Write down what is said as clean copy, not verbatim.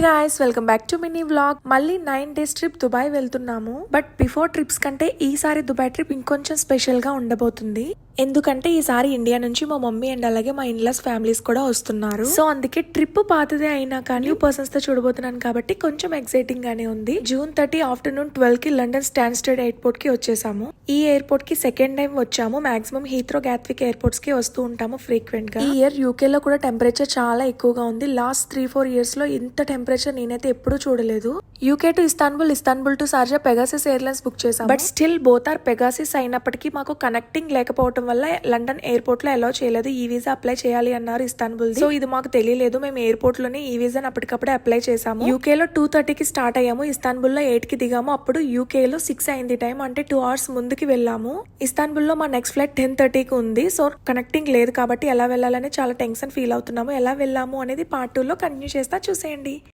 Guys, welcome back to mini vlog. మళ్ళీ 9 days trip Dubai వెళ్తున్నాము. But before trips కంటే ఈసారి దుబాయ్ ట్రిప్ ఇంకొంచెం స్పెషల్ గా ఉండబోతుంది. ఎందుకంటే ఈసారి ఇండియా నుంచి మా మమ్మీ అండ్ అలాగే మా ఇన్లాస్ ఫ్యామిలీస్ కూడా వస్తున్నారు. సో అందుకే ట్రిప్ పాతదే అయినా కానీ న్యూ పర్సన్స్ తో చూడబోతున్నాను కాబట్టి కొంచెం ఎక్సైటింగ్ గానే ఉంది. June 30 ఆఫ్టర్నూన్ 12 కి లండన్ స్టాన్స్టెడ్ ఎయిర్పోర్ట్ కి వచ్చేసాము. ఈ ఎయిర్పోర్ట్ కి సెకండ్ టైం వచ్చాము. మాక్సిమం హీత్రో, గ్యాట్విక్ ఎయిర్పోర్ట్స్ కి వస్తూ ఉంటాము ఫ్రీక్వెంట్ గా. ఈ ఇయర్ యూకే లో కూడా టెంపరేచర్ చాలా ఎక్కువగా ఉంది. లాస్ట్ 3-4 ఇయర్స్ లో ఇంత టెంపరేచర్ నేనైతే ఎప్పుడూ చూడలేదు. UK to Istanbul to Sharjah Pegasus airlines book చేసాము. But still both are Pegasus అయినప్పటికీ మాకు కనెక్టింగ్ లేకపోవడం వల్ల లండన్ ఎయిర్పోర్ట్ లో అలౌ చేయలేదు. ఈ వీసా అప్లై చేయాలి అన్నారు ఇస్తాన్బుల్. సో ఇది మాకు తెలియలేదు. మేము ఎయిర్పోర్ట్ లోనే ఈ వీసాని అప్పటికప్పుడే అప్లై చేసాము. యూకే లో 2:30 కి స్టార్ట్ అయ్యాము. ఇస్తాన్బుల్ లో 8 కి దిగాము. అప్పుడు యూకే లో 6 అయింది టైం. అంటే 2 hours ముందుకి వెళ్ళాము. ఇస్తాన్బుల్ లో మా నెక్స్ట్ ఫ్లైట్ 10:30 కి ఉంది. సో కనెక్టింగ్ లేదు కాబట్టి ఎలా వెళ్ళాలని చాలా టెన్షన్ ఫీల్ అవుతున్నాము. ఎలా వెళ్ళాము అనేది పార్ట్ 2 లో కంటిన్యూ చేస్తా, చూసేయండి.